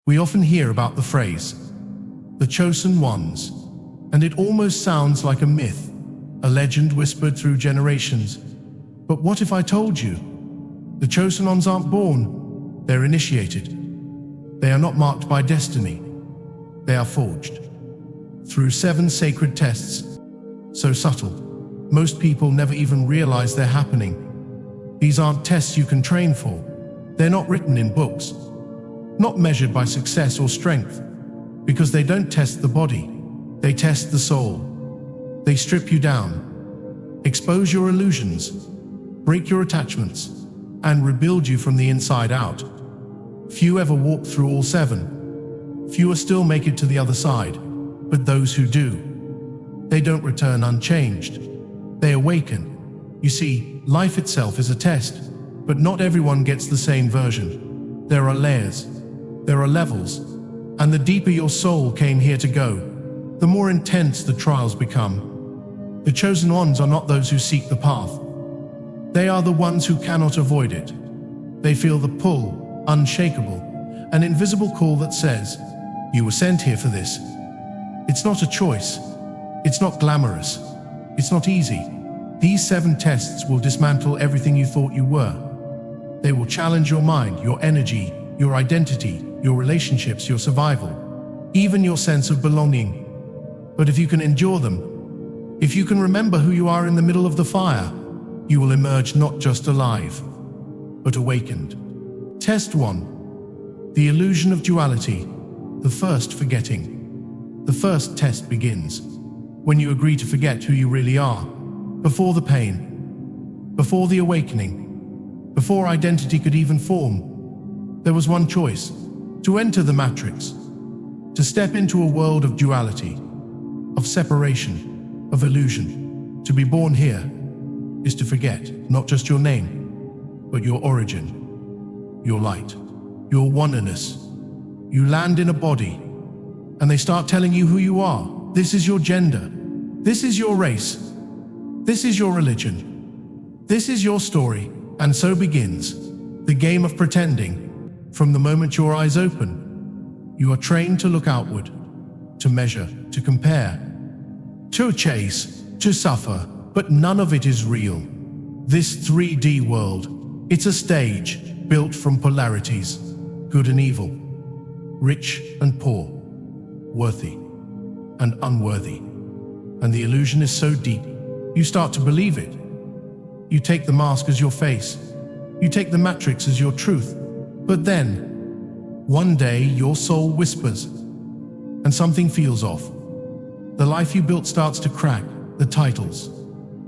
We often hear about the phrase, the chosen ones, and it almost sounds like a myth, a legend whispered through generations. But what if I told you? The chosen ones aren't born, they're initiated. They are not marked by destiny. They are forged through 7 sacred tests, so subtle, most people never even realize they're happening. These aren't tests you can train for. They're not written in books, not measured by success or strength, because they don't test the body, they test the soul. They strip you down, expose your illusions, break your attachments, and rebuild you from the inside out. Few ever walk through all 7. Fewer still make it to the other side, but those who do, they don't return unchanged. They awaken. You see, life itself is a test, but not everyone gets the same version. There are layers, there are levels, and the deeper your soul came here to go, the more intense the trials become. The chosen ones are not those who seek the path. They are the ones who cannot avoid it. They feel the pull, unshakable, an invisible call that says, you were sent here for this. It's not a choice. It's not glamorous. It's not easy. These 7 tests will dismantle everything you thought you were. They will challenge your mind, your energy, your identity, your relationships, your survival, even your sense of belonging. But if you can endure them, if you can remember who you are in the middle of the fire, you will emerge not just alive, but awakened. Test 1. The illusion of duality, the first forgetting. The first test begins when you agree to forget who you really are, before the pain, before the awakening, before identity could even form. There was one choice: to enter the matrix, to step into a world of duality, of separation, of illusion. To be born here is to forget not just your name, but your origin, your light, your oneness. You land in a body, and they start telling you who you are. This is your gender. This is your race. This is your religion. This is your story. And so begins the game of pretending. From the moment your eyes open, you are trained to look outward, to measure, to compare, to chase, to suffer, but none of it is real. This 3D world, it's a stage built from polarities, good and evil, rich and poor, worthy and unworthy. And the illusion is so deep, you start to believe it. You take the mask as your face. You take the matrix as your truth. But then, one day, your soul whispers, and something feels off. The life you built starts to crack. The titles,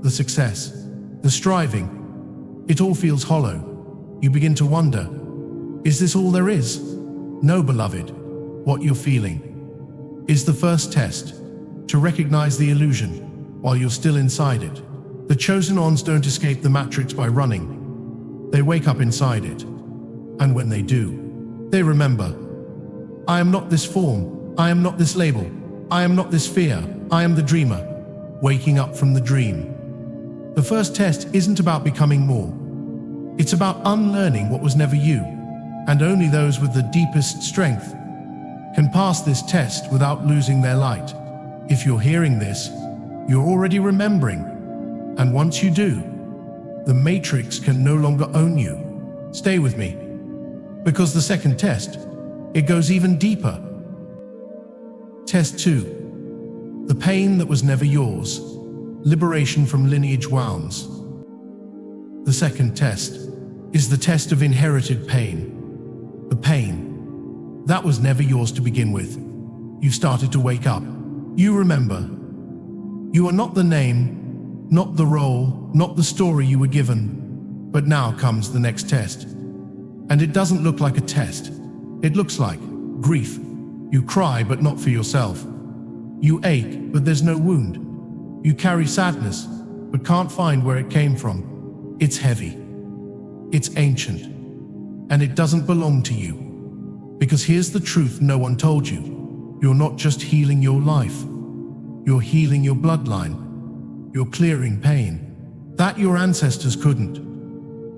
the success, the striving, it all feels hollow. You begin to wonder, is this all there is? No, beloved, what you're feeling is the first test to recognize the illusion while you're still inside it. The chosen ones don't escape the matrix by running. They wake up inside it. And when they do, they remember, I am not this form. I am not this label. I am not this fear. I am the dreamer, waking up from the dream. The first test isn't about becoming more. It's about unlearning what was never you. And only those with the deepest strength can pass this test without losing their light. If you're hearing this, you're already remembering. And once you do, the matrix can no longer own you. Stay with me, because the second test, it goes even deeper. Test 2. The pain that was never yours. Liberation from lineage wounds. The second test is the test of inherited pain. The pain that was never yours to begin with. You've started to wake up. You remember. You are not the name, not the role, not the story you were given. But now comes the next test. And it doesn't look like a test. It looks like grief. You cry, but not for yourself. You ache, but there's no wound. You carry sadness, but can't find where it came from. It's heavy. It's ancient. And it doesn't belong to you. Because here's the truth no one told you. You're not just healing your life. You're healing your bloodline. You're clearing pain that your ancestors couldn't.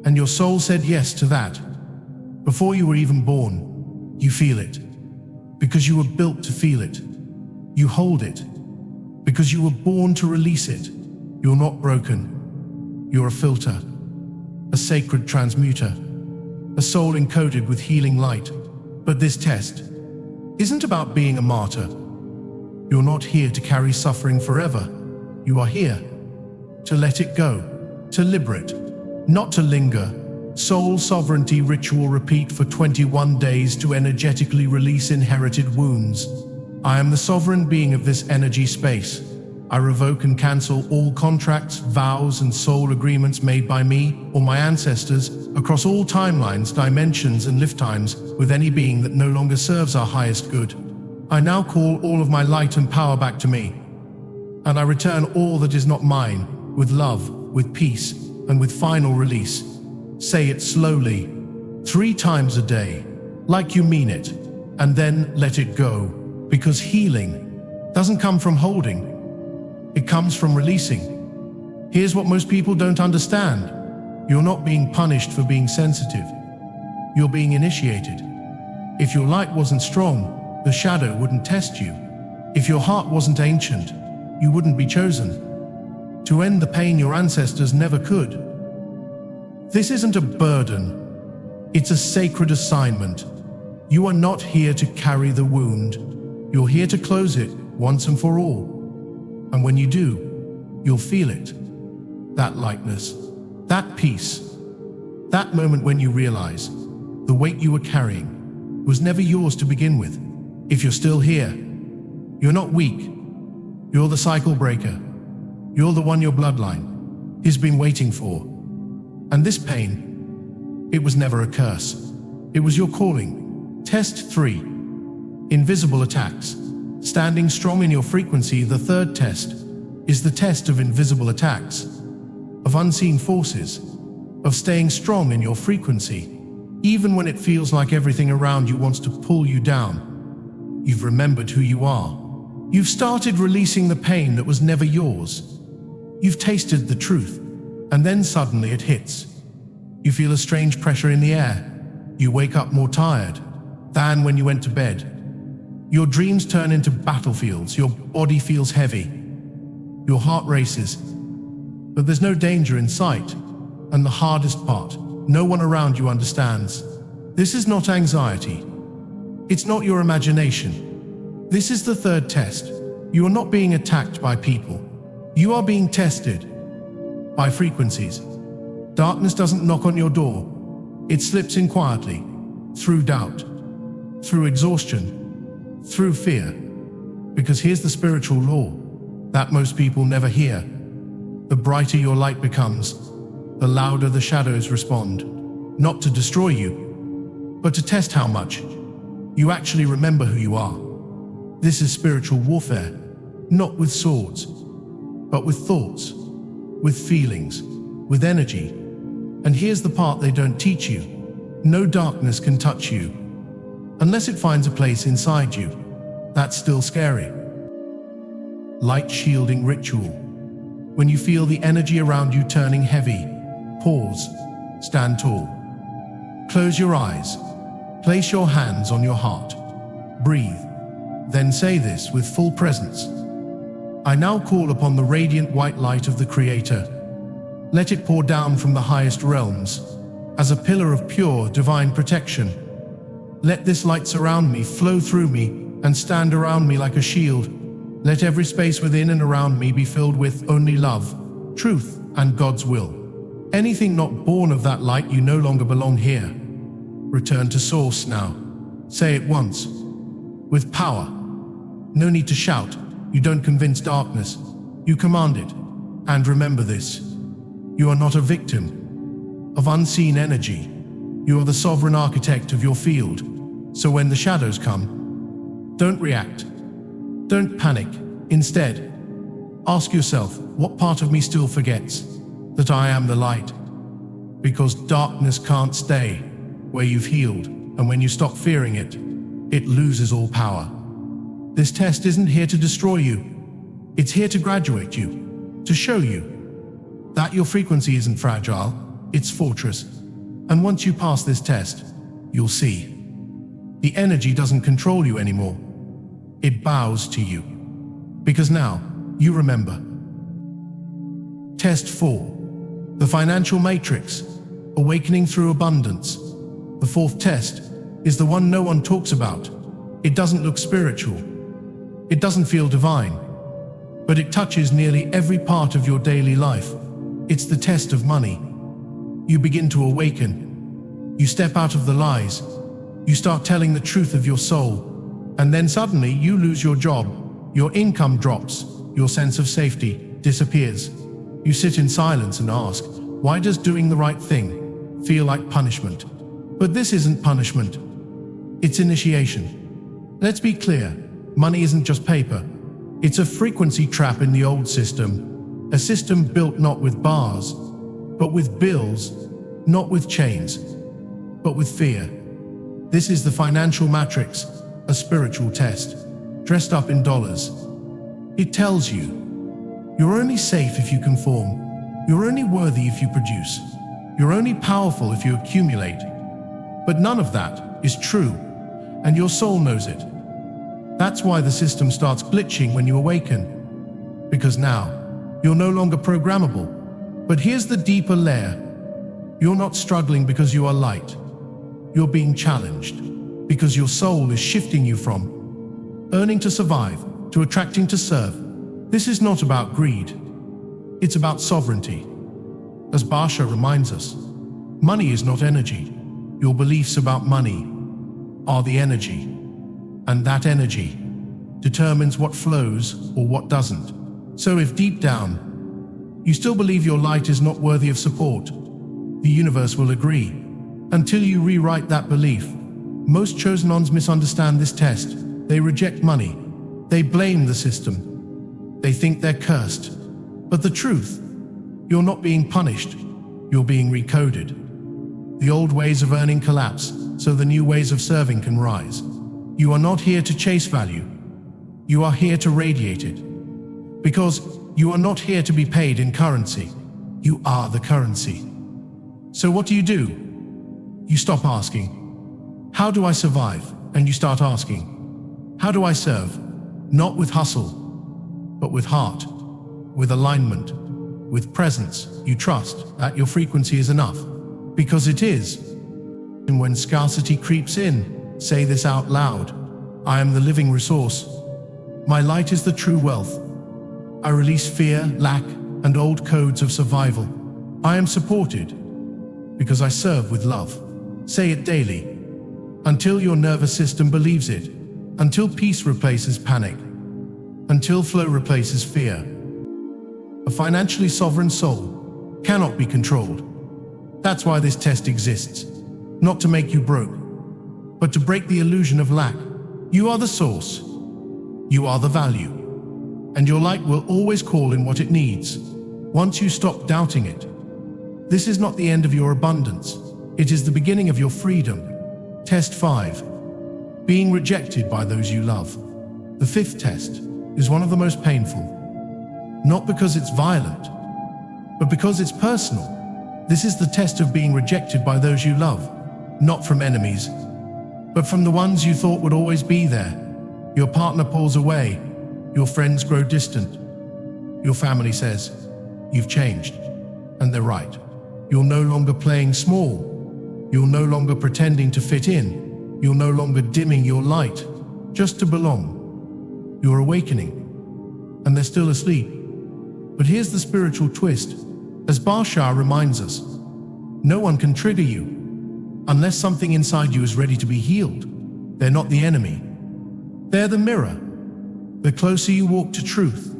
And your soul said yes to that. Before you were even born, you feel it. because you were built to feel it. You hold it because you were born to release it. You're not broken. You're a filter, a sacred transmuter, a soul encoded with healing light. But this test isn't about being a martyr. You're not here to carry suffering forever. You are here to let it go, to liberate, not to linger. Soul sovereignty ritual. Repeat for 21 days to energetically release inherited wounds. I am the sovereign being of this energy space. I revoke and cancel all contracts, vows, and soul agreements made by me or my ancestors across all timelines, dimensions, and lifetimes with any being that no longer serves our highest good. I now call all of my light and power back to me, and I return all that is not mine with love, with peace, and with final release. Say it slowly, 3 times a day, like you mean it, and then let it go, because healing doesn't come from holding. It comes from releasing. Here's what most people don't understand. You're not being punished for being sensitive. You're being initiated. If your light wasn't strong, the shadow wouldn't test you. If your heart wasn't ancient, you wouldn't be chosen to end the pain your ancestors never could. This isn't a burden. It's a sacred assignment. You are not here to carry the wound. You're here to close it once and for all. And when you do, you'll feel it. That lightness, that peace, that moment when you realize the weight you were carrying was never yours to begin with. If you're still here, you're not weak. You're the cycle breaker. You're the one your bloodline has been waiting for. And this pain, it was never a curse. It was your calling. Test 3. Invisible attacks. Standing strong in your frequency. The third test is the test of invisible attacks, of unseen forces, of staying strong in your frequency, even when it feels like everything around you wants to pull you down. You've remembered who you are. You've started releasing the pain that was never yours. You've tasted the truth, and then suddenly it hits. You feel a strange pressure in the air. You wake up more tired than when you went to bed. Your dreams turn into battlefields. Your body feels heavy. Your heart races. But there's no danger in sight. And the hardest part, no one around you understands. This is not anxiety. It's not your imagination. This is the third test. You are not being attacked by people. You are being tested by frequencies. Darkness doesn't knock on your door. It slips in quietly, through doubt, through exhaustion, through fear. Because here's the spiritual law that most people never hear. The brighter your light becomes, the louder the shadows respond. Not to destroy you, but to test how much you actually remember who you are. This is spiritual warfare, not with swords, but with thoughts, with feelings, with energy. And here's the part they don't teach you. No darkness can touch you, unless it finds a place inside you. That's still scary. Light shielding ritual. When you feel the energy around you turning heavy, pause, stand tall. Close your eyes, place your hands on your heart, breathe, then say this with full presence. I now call upon the radiant white light of the Creator. Let it pour down from the highest realms, as a pillar of pure, divine protection. Let this light surround me, flow through me, and stand around me like a shield. Let every space within and around me be filled with only love, truth, and God's will. Anything not born of that light, you no longer belong here. Return to source now. Say it once, with power. No need to shout. You don't convince darkness. You command it. And remember this. You are not a victim of unseen energy. You are the sovereign architect of your field. So when the shadows come, don't react. Don't panic. Instead, ask yourself, what part of me still forgets that I am the light? Because darkness can't stay where you've healed, and when you stop fearing it, it loses all power. This test isn't here to destroy you. It's here to graduate you, to show you that your frequency isn't fragile, it's fortress. And once you pass this test, you'll see the energy doesn't control you anymore. It bows to you. Because now, you remember. Test 4. The Financial Matrix. Awakening through abundance. The fourth test is the one no one talks about. It doesn't look spiritual. It doesn't feel divine. But it touches nearly every part of your daily life. It's the test of money. You begin to awaken. You step out of the lies. You start telling the truth of your soul. And then suddenly you lose your job. Your income drops. Your sense of safety disappears. You sit in silence and ask, why does doing the right thing feel like punishment? But this isn't punishment. It's initiation. Let's be clear. Money isn't just paper. It's a frequency trap in the old system. A system built not with bars, but with bills, not with chains, but with fear. This is the financial matrix, a spiritual test, dressed up in dollars. It tells you, you're only safe if you conform. You're only worthy if you produce. You're only powerful if you accumulate. But none of that is true, and your soul knows it. That's why the system starts glitching when you awaken. Because now, you're no longer programmable. But here's the deeper layer. You're not struggling because you are light. You're being challenged because your soul is shifting you from earning to survive to attracting to serve. This is not about greed. It's about sovereignty. As Basha reminds us, money is not energy. Your beliefs about money are the energy. And that energy determines what flows or what doesn't. So if deep down, you still believe your light is not worthy of support, the universe will agree. Until you rewrite that belief. Most chosen ones misunderstand this test. They reject money. They blame the system. They think they're cursed. But the truth, you're not being punished. You're being recoded. The old ways of earning collapse, so the new ways of serving can rise. You are not here to chase value. You are here to radiate it. Because you are not here to be paid in currency. You are the currency. So what do? You stop asking, how do I survive? And you start asking, how do I serve? Not with hustle, but with heart, with alignment, with presence. You trust that your frequency is enough, because it is. And when scarcity creeps in, say this out loud. I am the living resource. My light is the true wealth. I release fear, lack, and old codes of survival. I am supported because I serve with love. Say it daily, until your nervous system believes it, until peace replaces panic, until flow replaces fear. A financially sovereign soul cannot be controlled. That's why this test exists, not to make you broke, but to break the illusion of lack. You are the source. You are the value. And your light will always call in what it needs, once you stop doubting it. This is not the end of your abundance. It is the beginning of your freedom. Test 5. Being rejected by those you love. The fifth test is one of the most painful. Not because it's violent, but because it's personal. This is the test of being rejected by those you love, not from enemies, but from the ones you thought would always be there. Your partner pulls away, your friends grow distant, your family says, you've changed, and they're right. You're no longer playing small. You're no longer pretending to fit in. You're no longer dimming your light just to belong. You're awakening, and they're still asleep. But here's the spiritual twist. As Basha reminds us, no one can trigger you unless something inside you is ready to be healed. They're not the enemy. They're the mirror. The closer you walk to truth,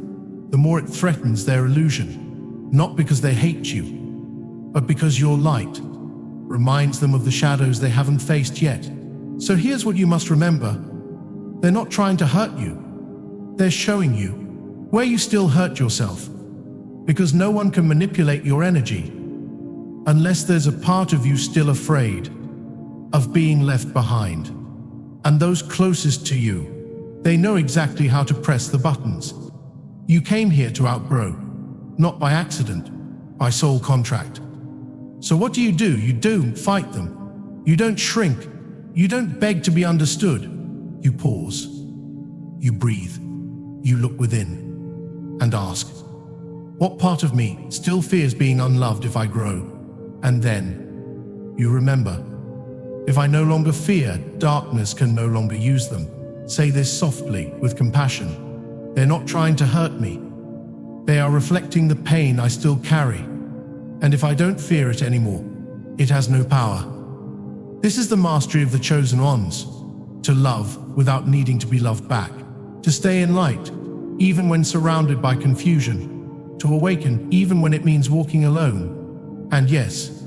the more it threatens their illusion. Not because they hate you, but because your light reminds them of the shadows they haven't faced yet. So here's what you must remember. They're not trying to hurt you. They're showing you where you still hurt yourself. Because no one can manipulate your energy unless there's a part of you still afraid of being left behind. And those closest to you, they know exactly how to press the buttons. You came here to outgrow, not by accident, by soul contract. So what do? You don't fight them. You don't shrink. You don't beg to be understood. You pause. You breathe. You look within and ask, what part of me still fears being unloved if I grow? And then you remember, if I no longer fear, darkness can no longer use them. Say this softly, with compassion. They're not trying to hurt me. They are reflecting the pain I still carry. And if I don't fear it anymore, it has no power. This is the mastery of the chosen ones. To love without needing to be loved back. To stay in light, even when surrounded by confusion. To awaken, even when it means walking alone. And yes,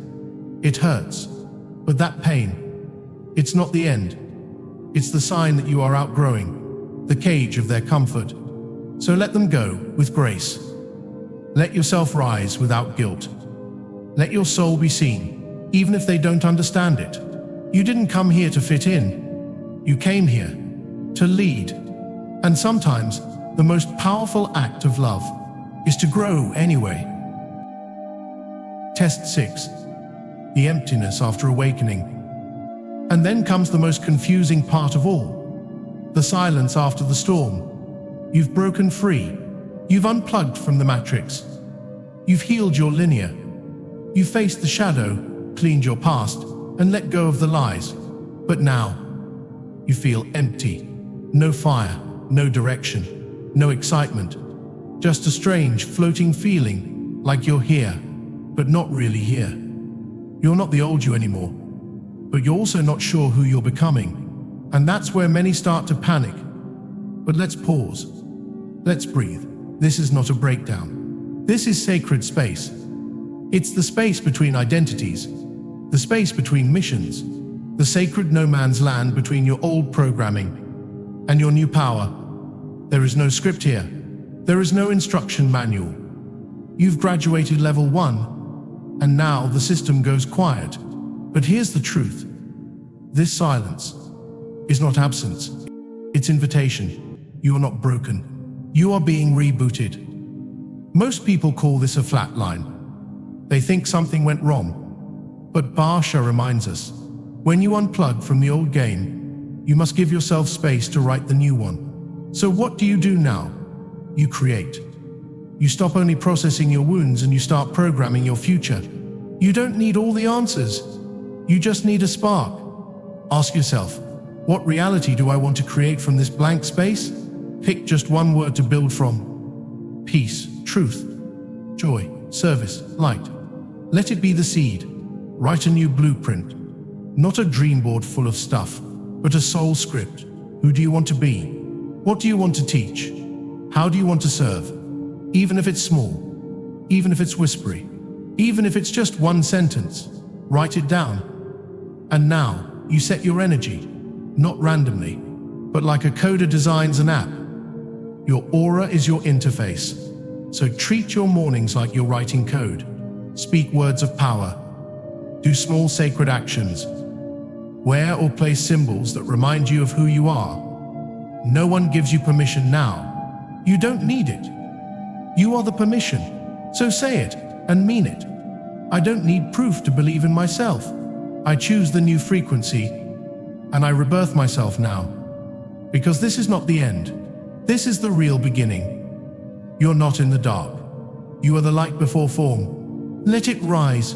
it hurts. But that pain, it's not the end. It's the sign that you are outgrowing the cage of their comfort. So let them go with grace. Let yourself rise without guilt. Let your soul be seen, even if they don't understand it. You didn't come here to fit in. You came here to lead. And sometimes the most powerful act of love is to grow anyway. Test 6. The emptiness after awakening. And then comes the most confusing part of all. The silence after the storm. You've broken free. You've unplugged from the matrix. You've healed your linear. You faced the shadow, cleaned your past, and let go of the lies. But now, you feel empty. No fire, no direction, no excitement. Just a strange, floating feeling, like you're here, but not really here. You're not the old you anymore, but you're also not sure who you're becoming. And that's where many start to panic. But let's pause. Let's breathe. This is not a breakdown. This is sacred space. It's the space between identities, the space between missions, the sacred no man's land between your old programming and your new power. There is no script here. There is no instruction manual. You've graduated level 1, and now the system goes quiet. But here's the truth. This silence is not absence. It's invitation. You are not broken. You are being rebooted. Most people call this a flat line. They think something went wrong. But Barsha reminds us, when you unplug from the old game, you must give yourself space to write the new one. So what do you do now? You create. You stop only processing your wounds and you start programming your future. You don't need all the answers. You just need a spark. Ask yourself, what reality do I want to create from this blank space? Pick just one word to build from. Peace, truth, joy, service, light. Let it be the seed. Write a new blueprint. Not a dream board full of stuff, but a soul script. Who do you want to be? What do you want to teach? How do you want to serve? Even if it's small, even if it's whispery, even if it's just one sentence, write it down. And now you set your energy, not randomly, but like a coder designs an app. Your aura is your interface. So treat your mornings like you're writing code. Speak words of power. Do small sacred actions. Wear or place symbols that remind you of who you are. No one gives you permission now. You don't need it. You are the permission. So say it and mean it. I don't need proof to believe in myself. I choose the new frequency and I rebirth myself now. Because this is not the end. This is the real beginning. You're not in the dark. You are the light before form. Let it rise.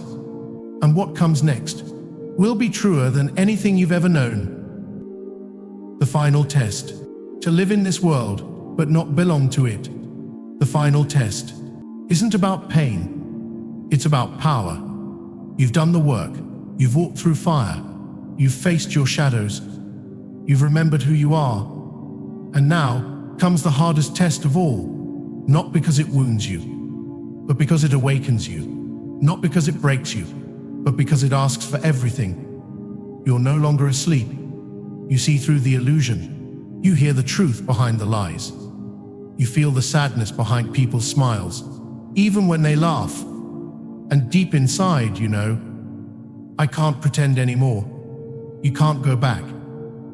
And what comes next will be truer than anything you've ever known. The final test. To live in this world, but not belong to it. The final test isn't about pain. It's about power. You've done the work. You've walked through fire. You've faced your shadows. You've remembered who you are. And now comes the hardest test of all. Not because it wounds you, but because it awakens you. Not because it breaks you, but because it asks for everything. You're no longer asleep. You see through the illusion. You hear the truth behind the lies. You feel the sadness behind people's smiles, even when they laugh. And deep inside, you know, I can't pretend anymore. You can't go back.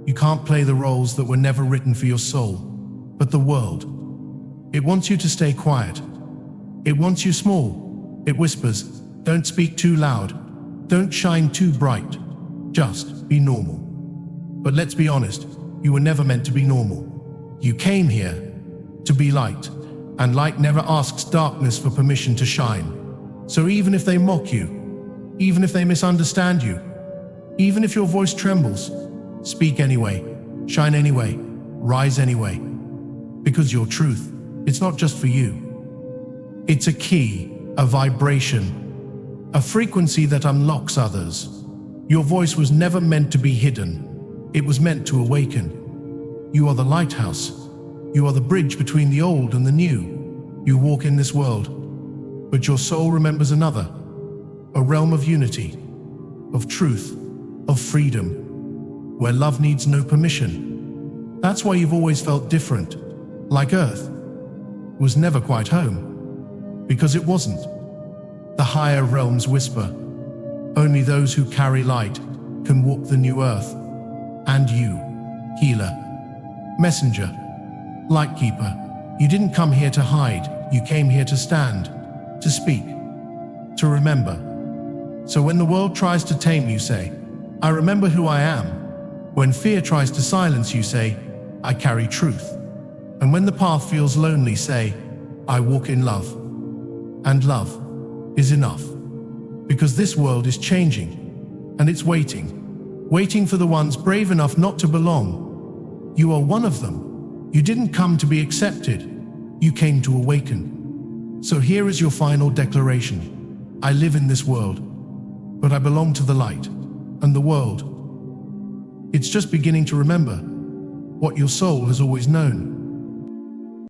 You can't play the roles that were never written for your soul. But the world, it wants you to stay quiet. It wants you small. It whispers, don't speak too loud. Don't shine too bright. Just be normal. But let's be honest, you were never meant to be normal. You came here to be light, and light never asks darkness for permission to shine. So even if they mock you, even if they misunderstand you, even if your voice trembles, speak anyway, shine anyway, rise anyway. Because your truth, it's not just for you. It's a key, a vibration, a frequency that unlocks others. Your voice was never meant to be hidden. It was meant to awaken. You are the lighthouse. You are the bridge between the old and the new. You walk in this world, but your soul remembers another, a realm of unity, of truth, of freedom, where love needs no permission. That's why you've always felt different, like Earth was never quite home, because it wasn't. The higher realms whisper, only those who carry light can walk the new Earth. And you, healer, messenger, lightkeeper, you didn't come here to hide, you came here to stand, to speak, to remember. So when the world tries to tame you, say, I remember who I am. When fear tries to silence you, say, I carry truth. And when the path feels lonely, say, I walk in love. And love is enough. Because this world is changing, and it's waiting for the ones brave enough not to belong. You are one of them. You didn't come to be accepted. You came to awaken. So here is your final declaration. I live in this world, but I belong to the light, and the world, it's just beginning to remember what your soul has always known.